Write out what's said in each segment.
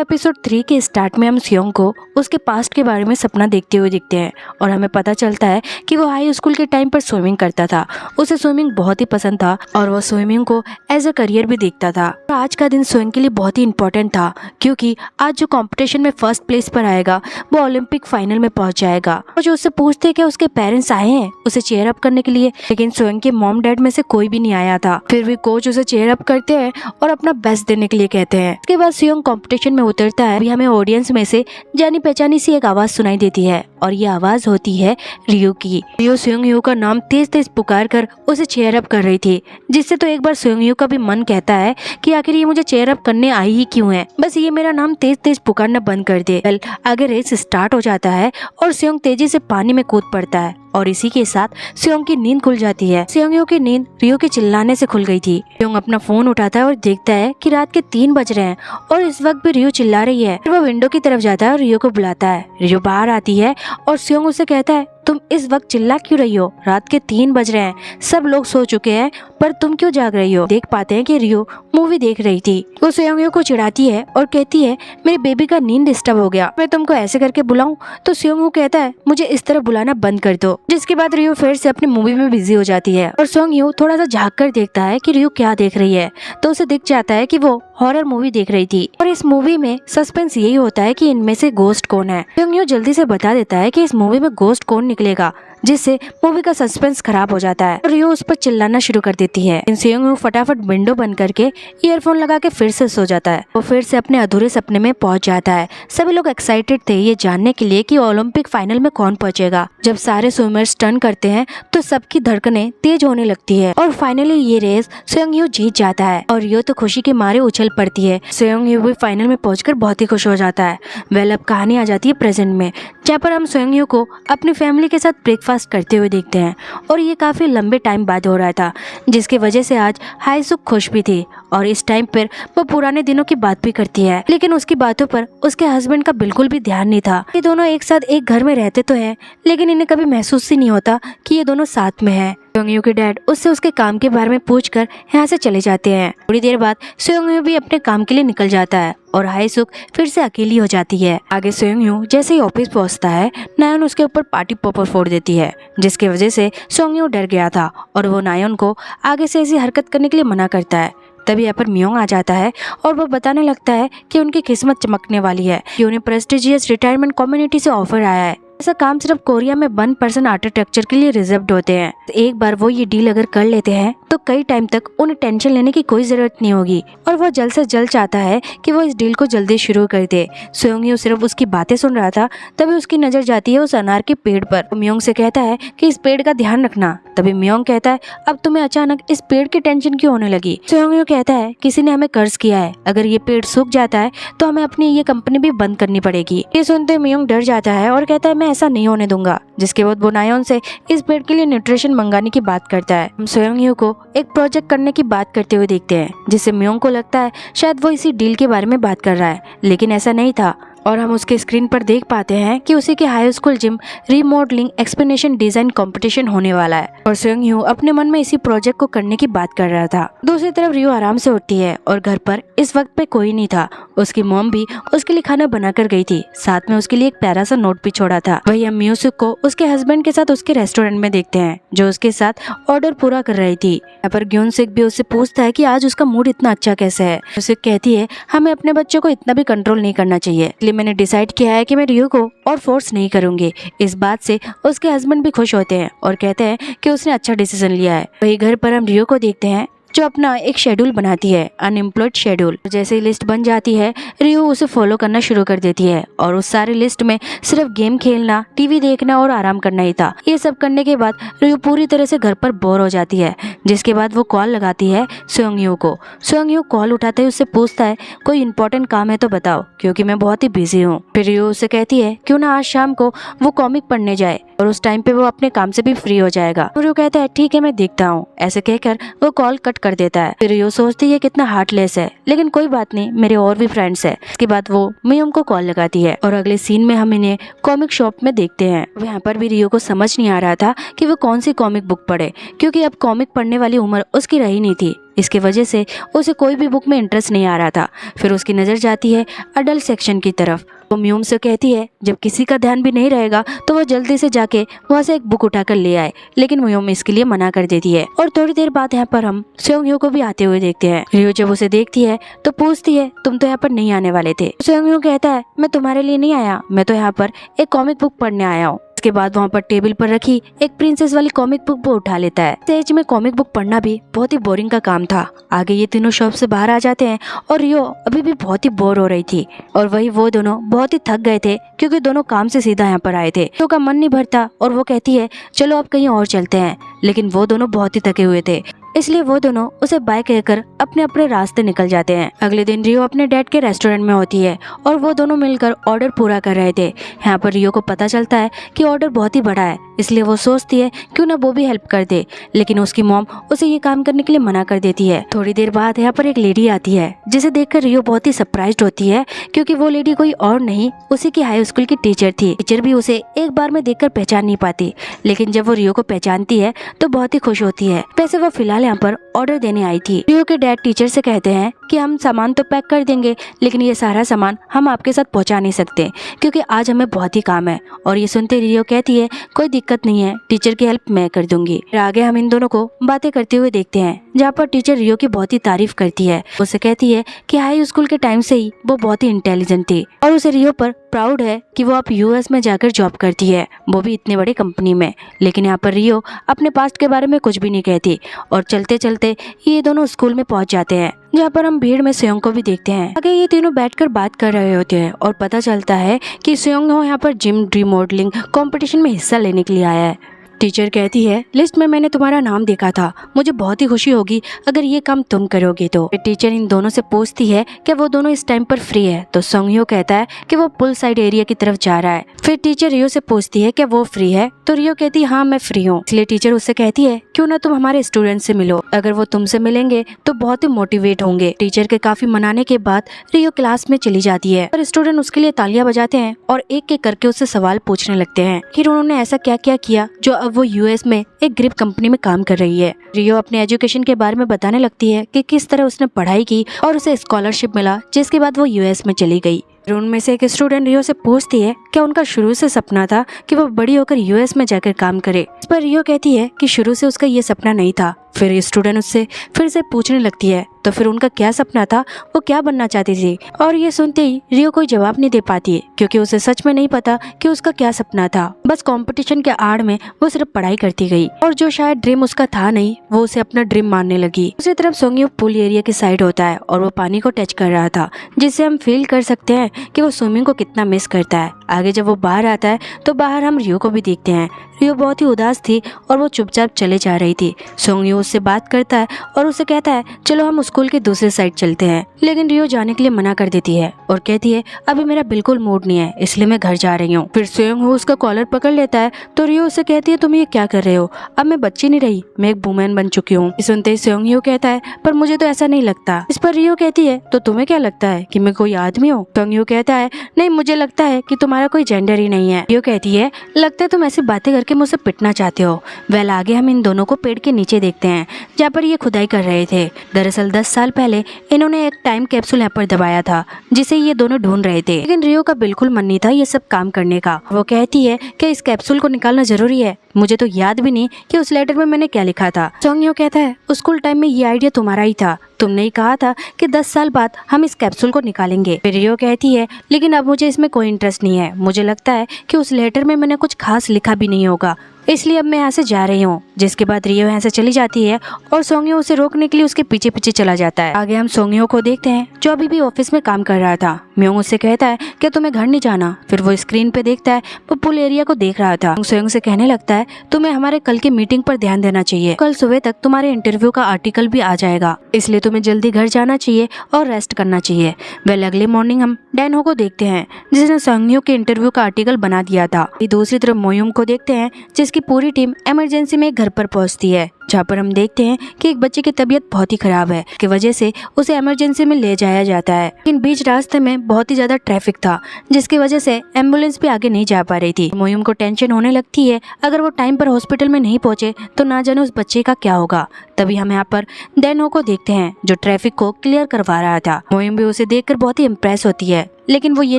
Episode 3 के start में हम सियोंग को उसके पास्ट के बारे में सपना देखते हुए दिखते हैं और हमें पता चलता है कि वो हाई स्कूल के टाइम पर स्विमिंग करता था। उसे स्विमिंग बहुत ही पसंद था और वो स्विमिंग को एज अ करियर भी देखता था। और आज का दिन सियोंग के लिए बहुत ही इम्पोर्टेंट था क्योंकि आज जो कंपटीशन में फर्स्ट प्लेस पर आएगा वो ओलंपिक फाइनल में पहुंच जाएगा। और जो उससे पूछते हैं कि उसके पेरेंट्स आए हैं उसे चेयर अप करने के लिए, लेकिन सियोंग के मॉम डैड में से कोई भी नहीं आया था। फिर भी कोच उसे चेयर अप करते हैं और अपना बेस्ट देने के लिए कहते हैं। उसके बाद सियोंग कंपटीशन में उतरता है। अभी हमें ऑडियंस में से जानी पहचानी सी एक आवाज सुनाई देती है और ये आवाज होती है रियो की। रियो सियोंग यू का नाम तेज तेज पुकार कर उसे चेयर अप कर रही थी, जिससे तो एक बार सियोंग यू का भी मन कहता है कि आखिर ये मुझे चेयर अप करने आई ही क्यों है, बस ये मेरा नाम तेज तेज पुकारना बंद कर दे। आगे रेस स्टार्ट हो जाता है और सियोंग तेजी से पानी में कूद पड़ता है और इसी के साथ सियोंग की नींद खुल जाती है। सियोंग यू की नींद रियो के चिल्लाने से खुल गई थी। सियोंग अपना फोन उठाता है और देखता है कि रात के 3 बज रहे हैं और इस वक्त भी रियो चिल्ला रही है। फिर वो विंडो की तरफ जाता है और रियो को बुलाता है। रियो बाहर आती है और सियोंग उसे कहता है, तुम इस वक्त चिल्ला क्यों रही हो? रात के 3 बज रहे हैं, सब लोग सो चुके हैं, पर तुम क्यों जाग रही हो? देख पाते हैं कि रियो मूवी देख रही थी। वो सियोंग यू को चिढ़ाती है और कहती है, मेरे बेबी का नींद डिस्टर्ब हो गया, मैं तुमको ऐसे करके बुलाऊं? तो सियोंग यू कहता है, मुझे इस तरह बुलाना बंद कर दो। जिसके बाद रियो फिर से अपनी मूवी में बिजी हो जाती है और सियोंग यू थोड़ा सा झाँक कर देखता है कि रियो क्या देख रही है, तो उसे दिख जाता है कि वो हॉरर मूवी देख रही थी। और इस मूवी में सस्पेंस यही होता है कि इनमें से गोस्ट कौन है। सियोंग यू जल्दी से बता देता है कि इस मूवी में गोस्ट कौन निकलेगा, जिससे मूवी का सस्पेंस खराब हो जाता है और रियो उस पर चिल्लाना शुरू कर देती है। सियोंग यू फटाफट विंडो बंद करके ईयरफोन लगा के फिर से सो जाता है। वो फिर से अपने अधूरे सपने में पहुंच जाता है। सभी लोग एक्साइटेड थे ये जानने के लिए कि ओलंपिक फाइनल में कौन पहुंचेगा। जब सारे स्विमर्स टर्न करते हैं तो सबकी धड़कनें तेज होने लगती है और फाइनली ये रेस सियोंग यू जीत जाता है और रियो तो खुशी के मारे उछल पड़ती है। सियोंग यू भी फाइनल में पहुंचकर बहुत ही खुश हो जाता है। वेल, अब कहानी आ जाती है प्रेजेंट में, जहाँ पर हम सियोंग यू को अपनी फैमिली के साथ ब्रेकफास्ट करते हुए देखते हैं और ये काफी लंबे टाइम बाद हो रहा था, जिसकी वजह से आज हाई सुख खुश भी थी और इस टाइम पर वो पुराने दिनों की बात भी करती है। लेकिन उसकी बातों पर उसके हस्बैंड का बिल्कुल भी ध्यान नहीं था। ये दोनों एक साथ एक घर में रहते तो हैं, लेकिन इन्हें कभी महसूस ही नहीं होता कि ये दोनों साथ में हैं। सियोंग यू के डैड उससे उसके काम के बारे में पूछकर यहाँ से चले जाते हैं। थोड़ी देर बाद सियोंग यू भी अपने काम के लिए निकल जाता है और हाई सुख फिर से अकेली हो जाती है। आगे सियोंग यू जैसे ही ऑफिस पहुंचता है, नायोन उसके ऊपर पार्टी पॉपर फोड़ देती है, जिसकी वजह से सियोंग यू डर गया था और वो नायोन को आगे से ऐसी हरकत करने के लिए मना करता है। तभी यहाँ पर मियोंग आ जाता है और वो बताने लगता है कि उनकी किस्मत चमकने वाली है कि उन्हें प्रेस्टिजियस रिटायरमेंट कम्युनिटी से ऑफर आया है। ऐसा काम सिर्फ कोरिया में 1% आर्किटेक्चर के लिए रिजर्व्ड होते हैं। एक बार वो ये डील अगर कर लेते हैं तो कई टाइम तक उन्हें टेंशन लेने की कोई जरूरत नहीं होगी और वो जल्द से जल्द चाहता है कि वो इस डील को जल्दी शुरू कर दे। सियोंग यू सिर्फ उसकी बातें सुन रहा था, तभी उसकी नजर जाती है उस अनार के पेड़ पर। मियोंग से कहता है कि इस पेड़ का ध्यान रखना। तभी मियोंग कहता है, अब तुम्हें अचानक इस पेड़ की टेंशन क्यों होने लगी? सियोंग यू कहता है, किसी ने हमें कर्ज किया है, अगर ये पेड़ सूख जाता है तो हमें अपनी ये कंपनी भी बंद करनी पड़ेगी। ये सुनते मियोंग डर जाता है और कहता है, मैं ऐसा नहीं होने दूंगा। जिसके बाद वो नायोन से इस पेड़ के लिए न्यूट्रिशन मंगाने की बात करता है। हम सियोंग यू को एक प्रोजेक्ट करने की बात करते हुए देखते हैं, जिससे मियोंग को लगता है शायद वो इसी डील के बारे में बात कर रहा है, लेकिन ऐसा नहीं था। और हम उसके स्क्रीन पर देख पाते हैं कि उसी के high school gym remodelling explanation design competition होने वाला है और सियोंग यू अपने मन में इसी प्रोजेक्ट को करने की बात कर रहा था। दूसरी तरफ रियो आराम से उठती है और घर पर इस वक्त पे कोई नहीं था। उसकी मॉम भी उसके लिए खाना बना कर गई थी, साथ में उसके लिए एक प्यारा सा नोट भी छोड़ा था। वही हम म्यूजिक को उसके हस्बैंड के साथ उसके रेस्टोरेंट में देखते हैं, जो उसके साथ ऑर्डर पूरा कर रही थी। यहाँ पर ग्योन सिक भी उससे पूछता है कि आज उसका मूड इतना अच्छा कैसे है। उसे कहती है, हमें अपने बच्चों को इतना भी कंट्रोल नहीं करना चाहिए, मैंने डिसाइड किया है कि मैं रियो को और फोर्स नहीं करूंगी। इस बात से उसके हस्बैंड भी खुश होते हैं और कहते हैं कि उसने अच्छा डिसीजन लिया है। वही घर पर हम रियो को देखते हैं जो अपना एक शेड्यूल बनाती है, अनएम्प्लॉयड शेड्यूल। जैसे ही लिस्ट बन जाती है, रियो उसे फॉलो करना शुरू कर देती है और उस सारी लिस्ट में सिर्फ गेम खेलना, टीवी देखना और आराम करना ही था। ये सब करने के बाद रियो पूरी तरह से घर पर बोर हो जाती है, जिसके बाद वो कॉल लगाती है सियोंग यू को। सियोंग यू कॉल उठाते ही उससे पूछता है, कोई इंपॉर्टेंट काम है तो बताओ, क्योंकि मैं बहुत ही बिजी हूँ। फिर रियो उसे कहती है क्यों ना आज शाम को वो कॉमिक पढ़ने जाए और उस टाइम पे वो अपने काम से भी फ्री हो जाएगा। रियो कहता है, ठीक है मैं देखता हूँ। ऐसे कहकर वो कॉल कट कर देता है। फिर रियो सोचती है कितना हार्टलेस है, लेकिन कोई बात नहीं, मेरे और भी फ्रेंड्स है। इसके बाद वो मियोंग को कॉल लगाती है और अगले सीन में हम इन्हें कॉमिक शॉप में देखते हैं। यहाँ पर भी रियो को समझ नहीं आ रहा था कि वो कौन सी कॉमिक बुक पढ़े, क्योंकि अब कॉमिक पढ़ने वाली उम्र उसकी रही नहीं थी। इसके वजह से उसे कोई भी बुक में इंटरेस्ट नहीं आ रहा था। फिर उसकी नज़र जाती है अडल्ट सेक्शन की तरफ। वो म्यूम से कहती है जब किसी का ध्यान भी नहीं रहेगा तो वो जल्दी से जाके वहाँ से एक बुक उठाकर ले आए, लेकिन म्यूम इसके लिए मना कर देती है। और थोड़ी देर बाद यहाँ पर हम सोंग ह्यो को भी आते हुए देखते हैं। रियो जब उसे देखती है तो पूछती है तुम तो यहाँ पर नहीं आने वाले थे। सोंग ह्यो कहता है मैं तुम्हारे लिए नहीं आया, मैं तो यहाँ पर एक कॉमिक बुक पढ़ने आया हूँ। इसके बाद वहाँ पर टेबल पर रखी एक प्रिंसेस वाली कॉमिक बुक वो उठा लेता है। एज में कॉमिक बुक पढ़ना भी बहुत ही बोरिंग का काम था। आगे ये तीनों शॉप से बाहर आ जाते हैं और रियो अभी भी बहुत ही बोर हो रही थी और वही वो दोनों बहुत ही थक गए थे क्योंकि दोनों काम से सीधा यहाँ पर आए थे। रियो का मन नहीं भरता और वो कहती है चलो अब कहीं और चलते हैं, लेकिन वो दोनों बहुत ही थके हुए थे, इसलिए वो दोनों उसे बाय कहकर अपने अपने रास्ते निकल जाते हैं। अगले दिन रियो अपने डैड के रेस्टोरेंट में होती है और वो दोनों मिलकर ऑर्डर पूरा कर रहे थे। यहाँ पर रियो को पता चलता है कि ऑर्डर बहुत ही बड़ा है, इसलिए वो सोचती है क्यों ना वो भी हेल्प कर दे, लेकिन उसकी मॉम उसे ये काम करने के लिए मना कर देती है। थोड़ी देर बाद यहाँ पर एक लेडी आती है जिसे देखकर रियो बहुत ही सरप्राइज्ड होती है क्योंकि वो लेडी कोई और नहीं उसी की हाई स्कूल की टीचर थी। टीचर भी उसे एक बार में देखकर पहचान नहीं पाती, लेकिन जब वो रियो को पहचानती है तो बहुत ही खुश होती है। वैसे वो फिलहाल यहाँ पर ऑर्डर देने आई थी। रियो के डैड टीचर से कहते हैं कि हम सामान तो पैक कर देंगे, लेकिन ये सारा सामान हम आपके साथ पहुंचा नहीं सकते क्योंकि आज हमें बहुत ही काम है। और ये सुनते रियो कहती है कोई दिक्कत नहीं है, टीचर की हेल्प मैं कर दूंगी। फिर आगे हम इन दोनों को बातें करते हुए देखते हैं जहाँ पर टीचर रियो की बहुत ही तारीफ करती है। उसे कहती है कि हाई स्कूल के टाइम से ही वो बहुत ही इंटेलिजेंट थी और उसे रियो पर प्राउड है कि वो अब यूएस में जाकर जॉब करती है, वो भी इतने बड़ी कंपनी में। लेकिन यहाँ पर रियो अपने पास्ट के बारे में कुछ भी नहीं कहती और चलते चलते ये दोनों स्कूल में पहुंच जाते हैं जहाँ पर हम भीड़ में सोयोंग को भी देखते हैं। आगे ये तीनों बैठकर बात कर रहे होते हैं और पता चलता है कि सोयोंग यहाँ पर जिम रिमॉडलिंग कंपटीशन में हिस्सा लेने के लिए आया है। टीचर कहती है लिस्ट में मैंने तुम्हारा नाम देखा था, मुझे बहुत ही खुशी होगी अगर ये काम तुम करोगे तो। टीचर इन दोनों से पूछती है कि वो दोनों इस टाइम पर फ्री है, तो सोंग ह्यो कहता है कि वो पुल साइड एरिया की तरफ जा रहा है। फिर टीचर रियो से पूछती है कि वो फ्री है, तो रियो कहती है हाँ मैं फ्री हूँ। इसलिए टीचर उससे कहती है क्यों ना तुम हमारे स्टूडेंट से मिलो, अगर वो तुमसे मिलेंगे तो बहुत ही मोटिवेट होंगे। टीचर के काफी मनाने के बाद रियो क्लास में चली जाती है और स्टूडेंट उसके लिए तालियां बजाते हैं और एक एक करके उससे सवाल पूछने लगते हैं कि उन्होंने ऐसा क्या क्या किया जो अब वो यूएस में एक ग्रिप कंपनी में काम कर रही है। रियो अपने एजुकेशन के बारे में बताने लगती है कि किस तरह उसने पढ़ाई की और उसे स्कॉलरशिप मिला, जिसके बाद वो यूएस में चली गई। उनमें से एक स्टूडेंट रियो से पूछती है क्या उनका शुरू से सपना था कि वो बड़ी होकर यूएस में जाकर काम करे। इस पर रियो कहती है कि शुरू से उसका ये सपना नहीं था। फिर स्टूडेंट उससे फिर से पूछने लगती है तो फिर उनका क्या सपना था, वो क्या बनना चाहती थी। और ये सुनते ही रियो कोई जवाब नहीं दे पाती है क्योंकि उसे सच में नहीं पता कि उसका क्या सपना था। बस कंपटीशन के आड़ में वो सिर्फ पढ़ाई करती गई और जो शायद ड्रीम उसका था नहीं वो उसे अपना ड्रीम मानने लगी। दूसरी तरफ सोंग ह्यो पुल एरिया की साइड होता है और वो पानी को टच कर रहा था, जिससे हम फील कर सकते हैं कि वो स्विमिंग को कितना मिस करता है। आगे जब वो बाहर आता है तो बाहर हम रियो को भी देखते हैं। रियो बहुत ही उदास थी और वो चुपचाप चले जा रही थी। सोंग ह्यो उससे बात करता है और उसे कहता है चलो हम स्कूल के दूसरे साइड चलते हैं, लेकिन रियो जाने के लिए मना कर देती है और कहती है अभी मेरा बिल्कुल मूड नहीं है, इसलिए मैं घर जा रही हूँ। फिर सोंग ह्यो उसका कॉलर पकड़ लेता है तो रियो उसे कहती है तुम ये क्या कर रहे हो, अब मैं बच्ची नहीं रही, मैं एक वुमेन बन चुकी हूँ। सुनते ही सोंग ह्यो कहता है पर मुझे तो ऐसा नहीं लगता। इस पर रियो कहती है तो तुम्हें क्या लगता है कि मैं कोई आदमी हूँ। सोंग ह्यो कहता है नहीं, मुझे लगता है कि तुम्हारा कोई जेंडर ही नहीं है। रियो कहती है लगता है तुम ऐसी बातें करके मुझसे पिटना चाहते हो। वेल आगे हम इन दोनों को पेड़ के नीचे देखते हैं जहाँ पर ये खुदाई कर रहे थे। दरअसल 10 साल पहले इन्होंने एक टाइम कैप्सूल यहाँ पर दबाया था जिसे ये दोनों ढूंढ रहे थे, लेकिन रियो का बिल्कुल मन नहीं था ये सब काम करने का। वो कहती है कि इस कैप्सूल को निकालना जरूरी है, मुझे तो याद भी नहीं कि उस लेटर में मैंने क्या लिखा था। सोंग ह्यो कहता है स्कूल टाइम में ये आइडिया तुम्हारा ही था, तुमने ही कहा था कि 10 साल बाद हम इस कैप्सूल को निकालेंगे। फिर रियो कहती है लेकिन अब मुझे इसमें कोई इंटरेस्ट नहीं है, मुझे लगता है कि उस लेटर में मैंने कुछ खास लिखा भी नहीं होगा, इसलिए अब मैं यहाँ से जा रही हूँ। जिसके बाद रियो यहाँ से चली जाती है और सोंग ह्यो उसे रोकने के लिए उसके पीछे पीछे चला जाता है। आगे हम सोंग ह्यो को देखते हैं जो अभी भी ऑफिस में काम कर रहा था। म्योंग उससे कहता है कि तुम्हें घर नहीं जाना। फिर वो स्क्रीन पे देखता है वो पुल एरिया को देख रहा था। सोंग से कहने लगता है तुम्हें हमारे कल की मीटिंग पर ध्यान देना चाहिए, कल सुबह तक तुम्हारे इंटरव्यू का आर्टिकल भी आ जाएगा, इसलिए तुम्हें जल्दी घर जाना चाहिए और रेस्ट करना चाहिए। वेल अगले मॉर्निंग हम डैनहो को देखते हैं जिसने सोंग ह्यो के इंटरव्यू का आर्टिकल बना दिया था। दूसरी तरफ मोयुम को देखते हैं जिसकी पूरी टीम इमरजेंसी में घर पर पहुंचती है जहाँ पर हम देखते हैं कि एक बच्चे की तबीयत बहुत ही खराब है, की वजह से उसे इमरजेंसी में ले जाया जाता है। लेकिन बीच रास्ते में बहुत ही ज्यादा ट्रैफिक था, जिसकी वजह से एम्बुलेंस भी आगे नहीं जा पा रही थी। मोयुम को टेंशन होने लगती है, अगर वो टाइम पर हॉस्पिटल में नहीं पहुंचे तो ना जाने उस बच्चे का क्या होगा। तभी हम यहाँ पर डेनो को देखते हैं जो ट्रैफिक को क्लियर करवा रहा था। मोयुम भी उसे देखकर बहुत ही इम्प्रेस होती है, लेकिन वो ये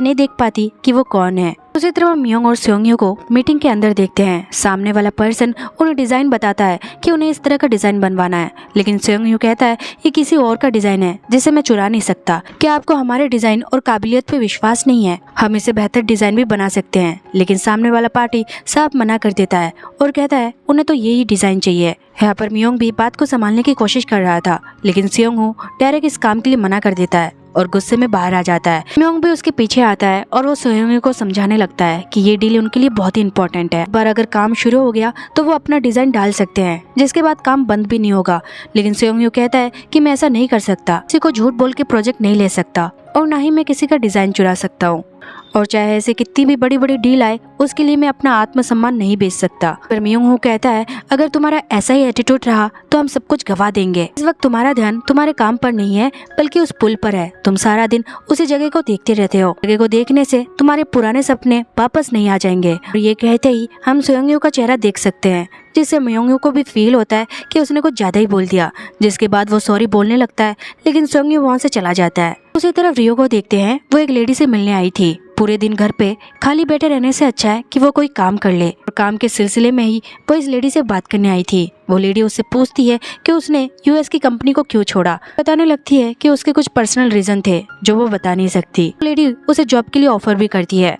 नहीं देख पाती कि वो कौन है। उसी तरह हम मियोंग और सेयोंग्यो को मीटिंग के अंदर देखते हैं। सामने वाला पर्सन उन्हें डिजाइन बताता है कि उन्हें इस तरह का डिजाइन बनवाना है, लेकिन सेयोंग्यो कहता है ये किसी और का डिजाइन है जिसे मैं चुरा नहीं सकता। क्या आपको हमारे डिजाइन और काबिलियत पे विश्वास नहीं है? हम इसे बेहतर डिजाइन भी बना सकते हैं। लेकिन सामने वाला पार्टी साफ मना कर देता है और कहता है उन्हें तो यही डिजाइन चाहिए। यहाँ पर मियोंग भी बात को संभालने की कोशिश कर रहा था, लेकिन सेयोंग्यो डायरेक्ट इस काम के लिए मना कर देता है और गुस्से में बाहर आ जाता है। मियोंग भी उसके पीछे आता है और वो सेयोंग्यो को समझाने लगता है कि ये डील उनके लिए बहुत ही इंपॉर्टेंट है। पर अगर काम शुरू हो गया तो वो अपना डिजाइन डाल सकते हैं, जिसके बाद काम बंद भी नहीं होगा। लेकिन सेयोंग्यो कहता है कि मैं ऐसा नहीं कर सकता, किसी को झूठ बोल के प्रोजेक्ट नहीं ले सकता और ना ही मैं किसी का डिजाइन चुरा सकता हूँ, और चाहे ऐसे कितनी भी बड़ी बड़ी डील आए उसके लिए मैं अपना आत्मसम्मान नहीं बेच सकता। पर मियोंग कहता है अगर तुम्हारा ऐसा ही एटीट्यूड रहा तो हम सब कुछ गवा देंगे। इस वक्त तुम्हारा ध्यान तुम्हारे काम पर नहीं है बल्कि उस पुल पर है। तुम सारा दिन उसी जगह को देखते रहते हो। जगह को देखने से तुम्हारे पुराने सपने वापस नहीं आ जाएंगे। और ये कहते ही हम सेयोंग्यो का चेहरा देख सकते हैं, जिससे मियोंग को भी फील होता है कि उसने कुछ ज्यादा ही बोल दिया, जिसके बाद वो सॉरी बोलने लगता है, लेकिन सेयोंग्यो वहाँ से चला जाता है। उसी तरफ रियो को देखते हैं, वो एक लेडी से मिलने आई थी। पूरे दिन घर पे खाली बैठे रहने से अच्छा है कि वो कोई काम कर ले, और काम के सिलसिले में ही वो इस लेडी से बात करने आई थी। वो लेडी उससे पूछती है कि उसने यूएस की कंपनी को क्यों छोड़ा। बताने लगती है कि उसके कुछ पर्सनल रीजन थे जो वो बता नहीं सकती। लेडी उसे जॉब के लिए ऑफर भी करती है,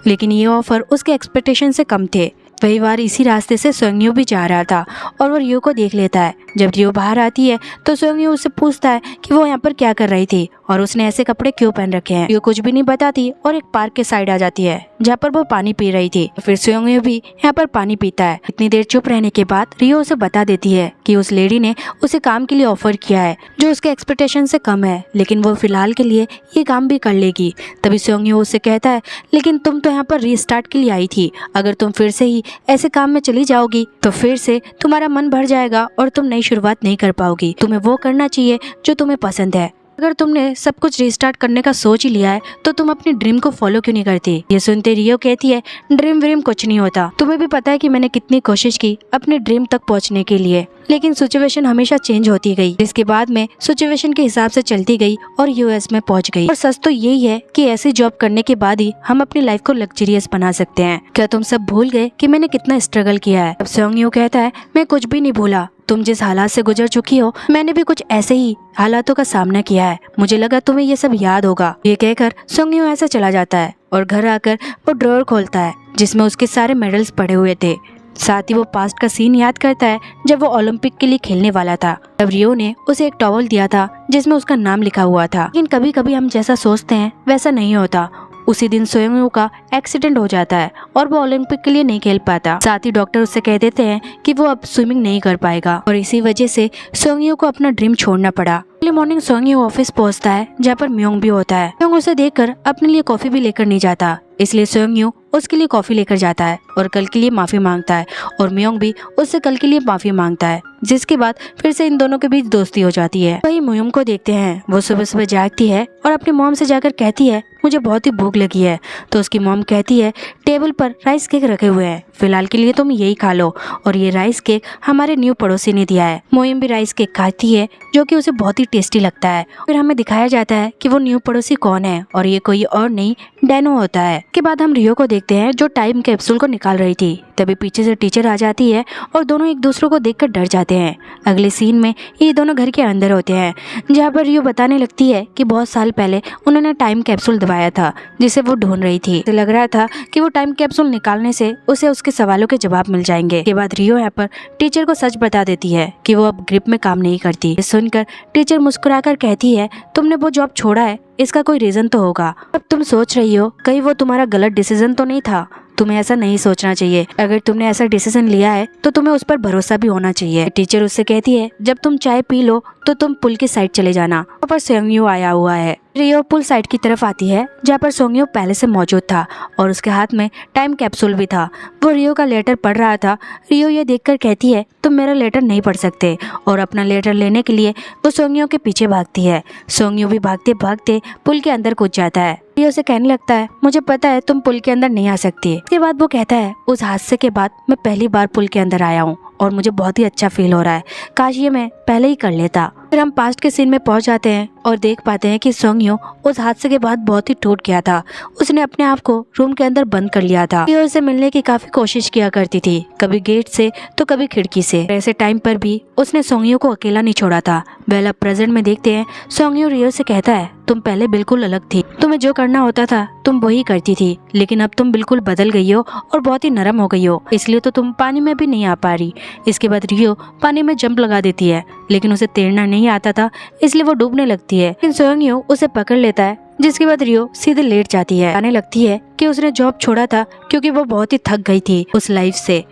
लेकिन ये ऑफर उसके एक्सपेक्टेशन से कम थे। वही बार इसी रास्ते से सेयोंग्यो भी जा रहा था और वो रियो को देख लेता है। जब रियो बाहर आती है तो सेयोंग्यो उससे पूछता है कि वो यहाँ पर क्या कर रही थी और उसने ऐसे कपड़े क्यों पहन रखे हैं। रियो कुछ भी नहीं बताती और एक पार्क के साइड आ जाती है जहाँ पर वो पानी पी रही थी। फिर सेयोंग्यो भी यहाँ पर पानी पीता है। इतनी देर चुप रहने के बाद रियो उसे बता देती है कि उस लेडी ने उसे काम के लिए ऑफर किया है जो उसके एक्सपेक्टेशन से कम है, लेकिन वो फिलहाल के लिए ये काम भी कर लेगी। तभी सेयोंग्यो उससे कहता है लेकिन तुम तो यहाँ पर रीस्टार्ट के लिए आई थी, अगर तुम फिर से ही ऐसे काम में चली जाओगी तो फिर से तुम्हारा मन भर जाएगा और तुम नई शुरुआत नहीं कर पाओगी। तुम्हें वो करना चाहिए जो तुम्हें पसंद है। अगर तुमने सब कुछ रीस्टार्ट करने का सोच ही लिया है तो तुम अपनी ड्रीम को फॉलो क्यों नहीं करती। ये सुनते रियो कहती है ड्रीम व्रीम कुछ नहीं होता। तुम्हें भी पता है कि मैंने कितनी कोशिश की अपने ड्रीम तक पहुंचने के लिए, लेकिन सिचुएशन हमेशा चेंज होती गई, जिसके बाद में सिचुएशन के हिसाब से चलती गई और यूएस में पहुंच गई। और सच तो यही है कि ऐसी जॉब करने के बाद ही हम अपनी लाइफ को लग्जरियस बना सकते हैं। क्या तुम सब भूल गए कि मैंने कितना स्ट्रगल किया है। अब सेयोंग्यो कहता है मैं कुछ भी नहीं भूला, तुम जिस हालात से गुजर चुकी हो मैंने भी कुछ ऐसे ही हालातों का सामना किया है, मुझे लगा तुम्हें ये सब याद होगा। ये कहकर सेयोंग्यो ऐसा चला जाता है और घर आकर वो ड्रॉअर खोलता है जिसमें उसके सारे मेडल्स पड़े हुए थे। साथ ही वो पास्ट का सीन याद करता है जब वो ओलंपिक के लिए खेलने वाला था। तब रियो ने उसे एक टॉवल दिया था जिसमें उसका नाम लिखा हुआ था। लेकिन कभी कभी हम जैसा सोचते हैं वैसा नहीं होता। उसी दिन सेयोंग्यो का एक्सीडेंट हो जाता है और वो ओलंपिक के लिए नहीं खेल पाता। साथ ही डॉक्टर उससे कह देते हैं कि वो अब स्विमिंग नहीं कर पाएगा और इसी वजह से सेयोंग्यो को अपना ड्रीम छोड़ना पड़ा। अगले मॉर्निंग सेयोंग्यो ऑफिस पहुंचता है जहाँ पर मियोंग भी होता है। मियोंग उसे देखकर अपने लिए कॉफी भी लेकर नहीं जाता, इसलिए सेयोंग्यो उसके लिए कॉफी लेकर जाता है और कल के लिए माफी मांगता है और मियोंग भी उससे कल के लिए माफी मांगता है, जिसके बाद फिर से इन दोनों के बीच दोस्ती हो जाती है। वही मियोंग को देखते हैं, वो सुबह सुबह जागती है और अपनी मॉम से जाकर कहती है मुझे बहुत ही भूख लगी है। तो उसकी मॉम कहती है टेबल पर राइस केक रखे हुए हैं, फिलहाल के लिए तुम यही खा लो, और ये राइस केक हमारे न्यू पड़ोसी ने दिया है। मोइम भी राइस केक खाती है जो कि उसे बहुत ही टेस्टी लगता है। फिर हमें दिखाया जाता है कि वो न्यू पड़ोसी कौन है और ये कोई और नहीं डेनो होता है। के बाद हम रियो को देखते हैं जो टाइम कैप्सूल को निकाल रही थी। तभी पीछे से टीचर आ जाती है और दोनों एक दूसरे को देखकर डर जाते हैं। अगले सीन में ये दोनों घर के अंदर होते हैं जहाँ पर रियो बताने लगती है कि बहुत साल पहले उन्होंने टाइम कैप्सूल दबाया था जिसे वो ढूंढ रही थी। लग रहा था कि वो टाइम कैप्सूल निकालने से उसे उसके सवालों के जवाब मिल जाएंगे। के बाद रियो यहाँ पर टीचर को सच बता देती है कि वो अब ग्रिप में काम नहीं करती। सुनकर टीचर मुस्कुराकर कहती है तुमने वो जॉब छोड़ा है, इसका कोई रीजन तो होगा। अब तुम सोच रही हो कहीं वो तुम्हारा गलत डिसीजन तो नहीं था। तुम्हें ऐसा नहीं सोचना चाहिए। अगर तुमने ऐसा डिसीजन लिया है तो तुम्हें उस पर भरोसा भी होना चाहिए। टीचर उससे कहती है जब तुम चाय पी लो तो तुम पुल की साइड चले जाना, वहाँ पर सेयोंग्यो आया हुआ है रियो पुल साइड की तरफ आती है जहाँ पर सोंगयो पहले से मौजूद था और उसके हाथ में टाइम कैप्सूल भी था। वो रियो का लेटर पढ़ रहा था। रियो ये देखकर कहती है तुम मेरा लेटर नहीं पढ़ सकते, और अपना लेटर लेने के लिए वो सोंगयो के पीछे भागती है। सोंगयो भी भागते भागते पुल के अंदर कूद जाता है। रियो से कहने लगता है मुझे पता है तुम पुल के अंदर नहीं आ सकती। इसके बाद वो कहता है उस हादसे के बाद मैं पहली बार पुल के अंदर आया हूँ और मुझे बहुत ही अच्छा फील हो रहा है, काश ये मैं पहले ही कर लेता। फिर हम पास्ट के सीन में पहुंच जाते हैं और देख पाते हैं कि सोंगयो उस हादसे के बाद बहुत ही टूट गया था। उसने अपने आप को रूम के अंदर बंद कर लिया था। रियो से मिलने की काफी कोशिश किया करती थी, कभी गेट से तो कभी खिड़की से। ऐसे टाइम पर भी उसने सोंगयो को अकेला नहीं छोड़ा था। वेल अब प्रेजेंट में देखते हैं सोंगयो रियो से कहता है तुम पहले बिल्कुल अलग थी, तुम्हें जो करना होता था तुम वही करती थी, लेकिन अब तुम बिल्कुल बदल गई हो और बहुत ही नरम हो गई हो, इसलिए तो तुम पानी में भी नहीं आ पा रही। इसके बाद रियो पानी में जंप लगा देती है, लेकिन उसे तैरना नहीं आता था इसलिए वो डूबने लगती है। लेकिन सोंगयो उसे पकड़ लेता है, जिसके बाद रियो सीधे लेट जाती है। आने लगती है कि उसने जॉब छोड़ा था क्योंकि वो बहुत ही थक गई थी उस लाइफ से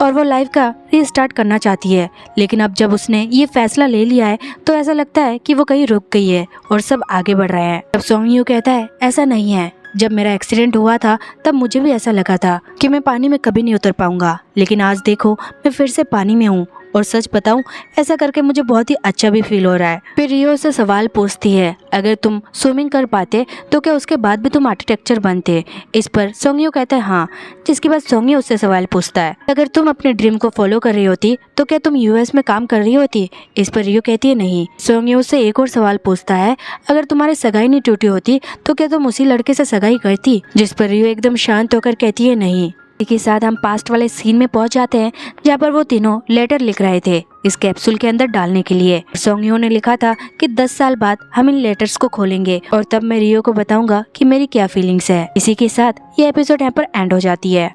और वो लाइफ का रीस्टार्ट करना चाहती है। लेकिन अब जब उसने ये फैसला ले लिया है तो ऐसा लगता है कि वो कहीं रुक गई है और सब आगे बढ़ रहे हैं। तब सोंगयो कहता है ऐसा नहीं है, जब मेरा एक्सीडेंट हुआ था तब मुझे भी ऐसा लगा था कि मैं पानी में कभी नहीं उतर पाऊंगा, लेकिन आज देखो मैं फिर से पानी में हूँ और सच बताऊं ऐसा करके मुझे बहुत ही अच्छा भी फील हो रहा है। फिर रियो से सवाल पूछती है अगर तुम स्विमिंग कर पाते तो क्या उसके बाद भी तुम आर्किटेक्चर बनते। इस पर सोंगयो कहता है हाँ, जिसके बाद सोंगयो उससे सवाल पूछता है अगर तुम अपने ड्रीम को फॉलो कर रही होती तो क्या तुम यूएस में काम कर रही होती। इस पर रियो कहती है नहीं। सोंगयो से एक और सवाल पूछता है अगर तुम्हारी सगाई नहीं टूटी होती तो क्या तुम उसी लड़के से सगाई करती। जिस पर रियो एकदम शांत होकर कहती है नहीं। इसी के साथ हम पास्ट वाले सीन में पहुंच जाते हैं जहाँ पर वो तीनों लेटर लिख रहे थे इस कैप्सूल के अंदर डालने के लिए। सोंगयो ने लिखा था कि 10 साल बाद हम इन लेटर्स को खोलेंगे और तब मैं रियो को बताऊंगा कि मेरी क्या फीलिंग्स है। इसी के साथ ये एपिसोड यहाँ पर एंड हो जाती है।